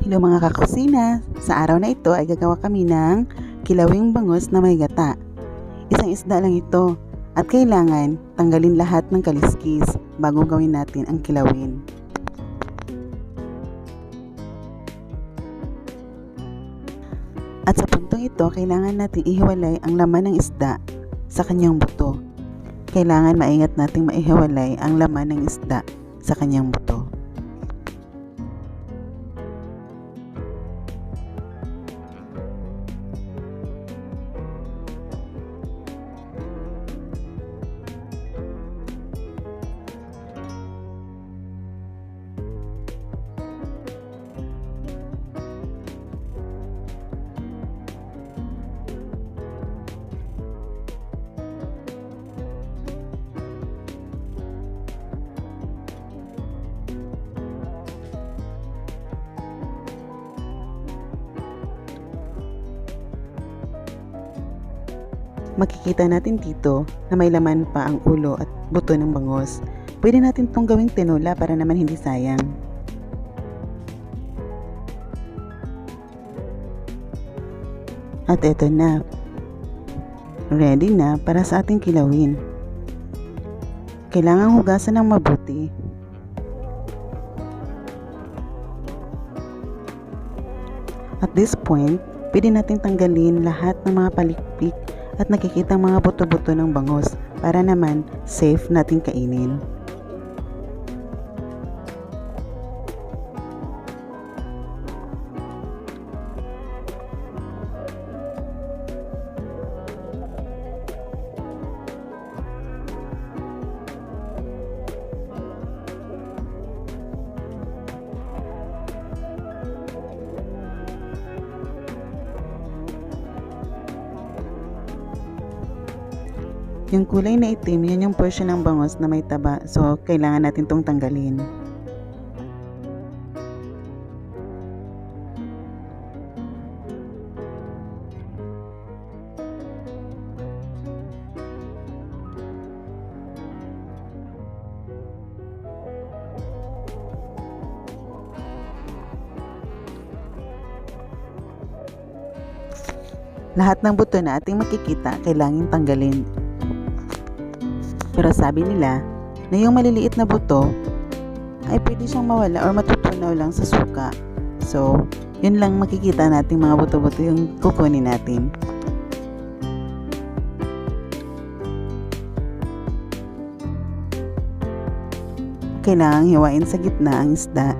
Hello mga kakusina! Sa araw na ito ay gagawa kami ng kilawing bangus na may gata. Isang isda lang ito at kailangan tanggalin lahat ng kaliskis bago gawin natin ang kilawin. At sa puntong ito, kailangan natin ihiwalay ang laman ng isda sa kanyang buto. Kailangan maingat nating maihiwalay ang laman ng isda sa kanyang buto. Makikita natin dito na may laman pa ang ulo at buto ng bangus. Pwede natin itong gawing tinola para naman hindi sayang. At eto na. Ready na para sa ating kilawin. Kailangan hugasan ng mabuti. At this point, pwede natin tanggalin lahat ng mga palikpik at nakikita mga buto-buto ng bangus para naman safe natin kainin. Yung kulay na itim, yun yung portion ng bangus na may taba. So, kailangan natin itong tanggalin. Lahat ng buto na ating makikita, kailangan tanggalin. Pero sabi nila na yung maliliit na buto ay pwede siyang mawala or matutunaw lang sa suka. So, yun lang makikita natin mga buto-buto yung kukunin natin. Kailangang hiwain sa gitna ang isda.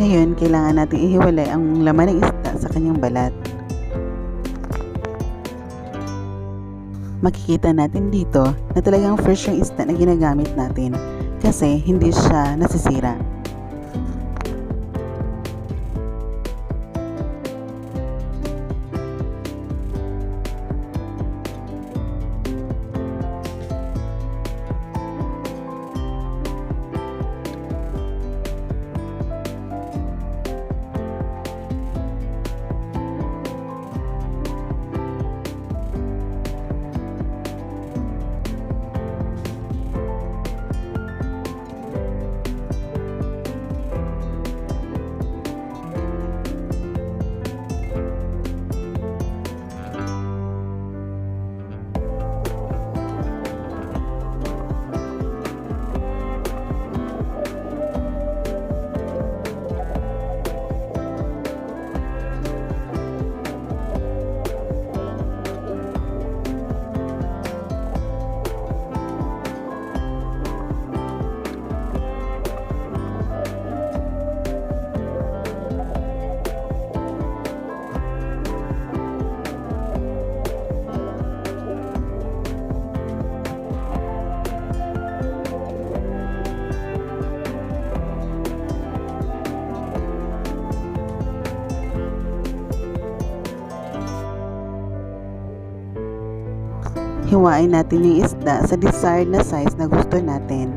Ngayon, kailangan natin ihiwalay ang laman ng isda sa kanyang balat. Makikita natin dito na talagang fresh yung isda na ginagamit natin kasi hindi siya nasisira. Hiwain natin yung isda sa desired na size na gusto natin.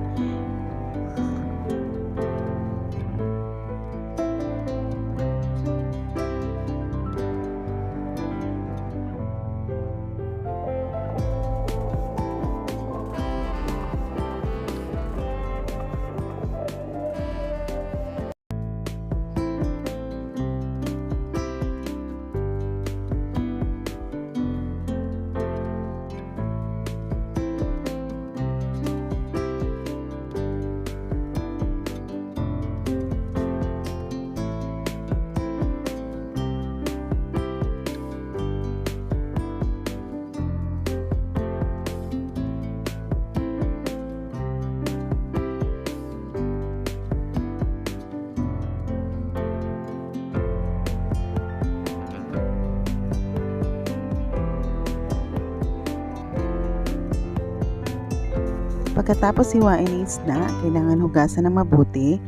Pagkatapos hiwain ang isda, kailangan hugasan ng mabuti.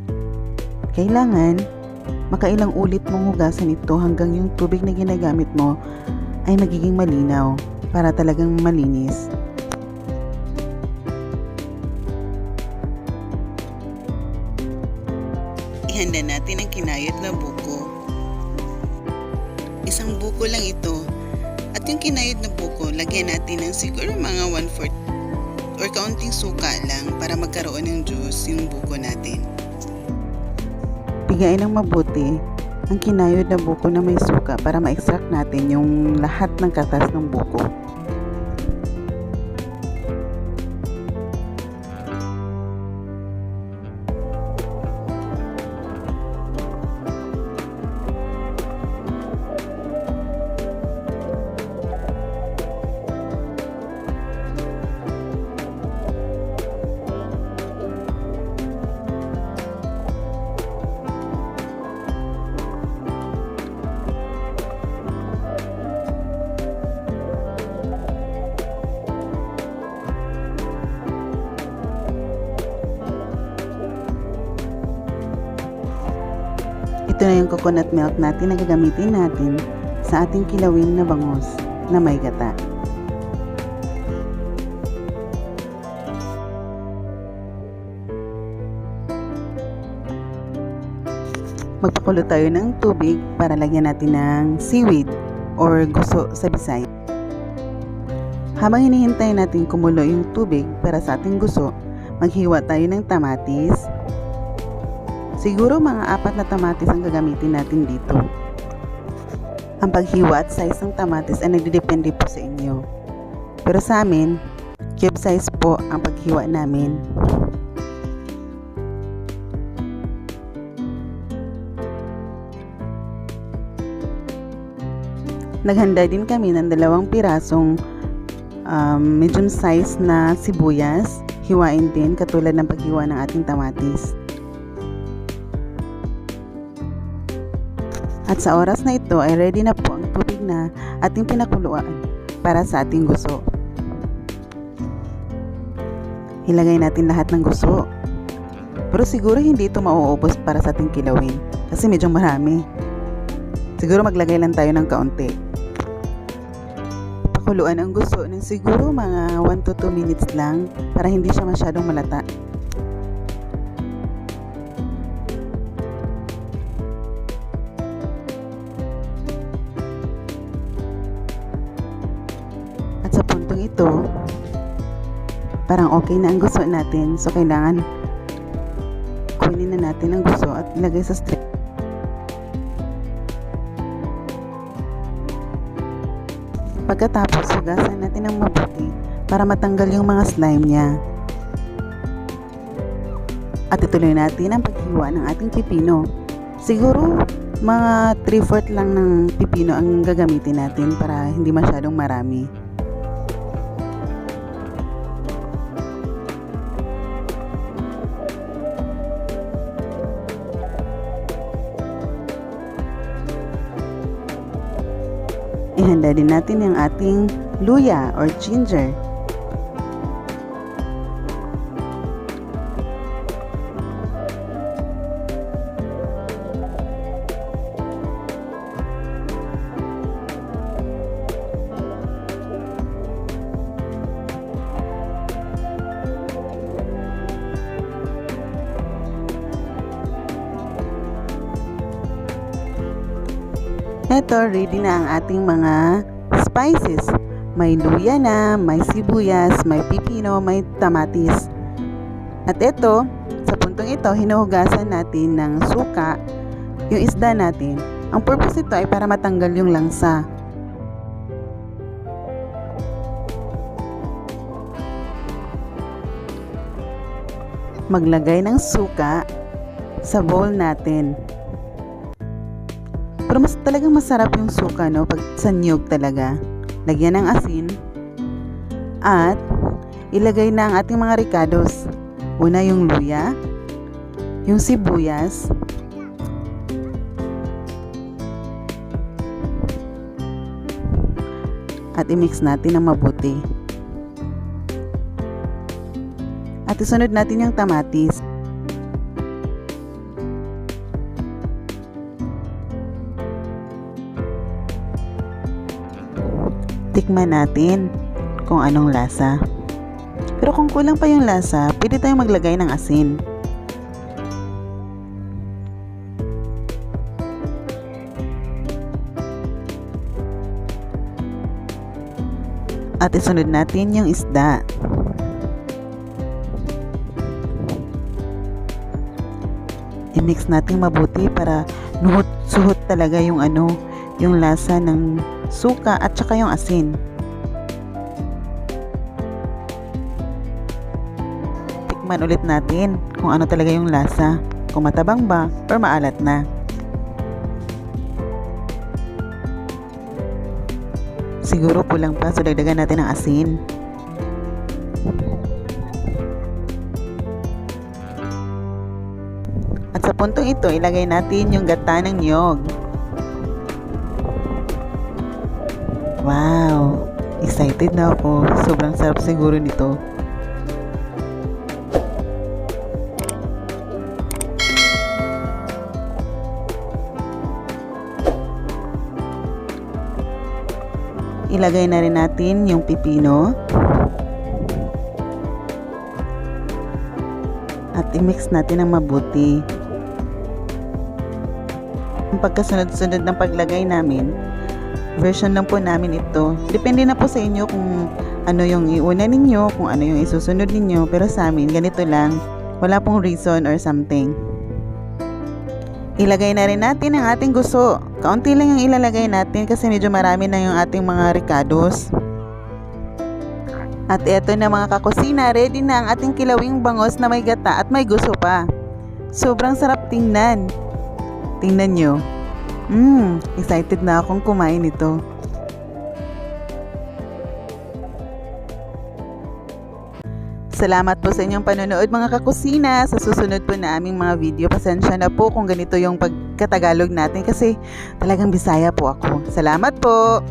Kailangan makailang ulit mong hugasan ito hanggang yung tubig na ginagamit mo ay magiging malinaw para talagang malinis. Ihanda natin ang kinayod na buko. Isang buko lang ito. At yung kinayod na buko, lagyan natin ng siguro mga 1/4 or kaunting suka lang para magkaroon ng juice yung buko natin. Pigain ng mabuti ang kinayod na buko na may suka para ma-extract natin yung lahat ng katas ng buko. Ito na yung coconut milk natin na gagamitin natin sa ating kilawin na bangus na may gata. Magpakulo tayo ng tubig para lagyan natin ng seaweed or guso sa Bisaya. Habang hinihintay natin kumulo yung tubig para sa ating guso, maghiwa tayo ng tamatis. Siguro mga 4 na tamatis ang gagamitin natin dito. Ang paghiwa at size ng tamatis ay nagdidepende po sa inyo. Pero sa amin, cube size po ang paghiwa namin. Naghanda din kami ng 2 pirasong medium size na sibuyas. Hiwain din katulad ng paghiwa ng ating tamatis. At sa oras na ito ay ready na po ang tubig na ating pinakuluan para sa ating guso. Ilagay natin lahat ng guso. Pero siguro hindi ito mauubos para sa ating kilawin kasi medyo marami. Siguro maglagay lang tayo ng kaunti. Pakuluan ang guso ng siguro mga 1 to 2 minutes lang para hindi siya masyadong malata. At sa puntong ito, parang okay na ang guso natin. So, kailangan kunin na natin ang guso at ilagay sa strainer. Pagkatapos, hugasan natin ng mabuti para matanggal yung mga slime niya. At ituloy natin ang paghiwa ng ating pipino. Siguro, mga 3/4 lang ng pipino ang gagamitin natin para hindi masyadong marami. Ihanda din natin yung ating luya or ginger. Eto, ready na ang ating mga spices. May luya na, may sibuyas, may pipino, may tamatis. At eto, sa puntong ito, hinuhugasan natin ng suka yung isda natin. Ang purpose ito ay para matanggal yung langsa. Maglagay ng suka sa bowl natin. Pero mas talagang masarap yung suka, no? Pag sa niyog talaga. Lagyan ng asin. At ilagay na ang ating mga ricados. Una yung luya, yung sibuyas, at i-mix natin ng mabuti. At isunod natin yung kamatis. Tikman natin kung anong lasa. Pero kung kulang pa yung lasa, pwede tayong maglagay ng asin. At isunod natin yung isda. I-mix natin mabuti para suhot talaga yung yung lasa ng suka at saka yung asin. Tikman ulit natin kung ano talaga yung lasa, kung matabang ba or maalat na. Siguro kulang pa, so dagdagan natin ng asin. At sa puntong ito, ilagay natin yung gata ng niyog. Wow! Excited na ako. Sobrang sarap siguro nito. Ilagay na rin natin yung pipino. At i-mix natin ng mabuti. Ang pagkasunod-sunod ng paglagay namin, version lang po namin ito. Depende na po sa inyo kung ano yung iuna ninyo, kung ano yung isusunod ninyo. Pero sa amin, ganito lang. Wala pong reason or something. Ilagay na rin natin ang ating gusto. Kaunti lang yung ilalagay natin kasi medyo marami na yung ating mga ricados. At eto na mga kakusina, ready na ang ating kilawing bangos na may gata at may gusto pa. Sobrang sarap tingnan. Tingnan nyo. Excited na akong kumain ito. Salamat po sa inyong panonood mga kakusina. Sa susunod po na aming mga video, pasensya na po kung ganito yung pagkatagalog natin kasi talagang Bisaya po ako. Salamat po!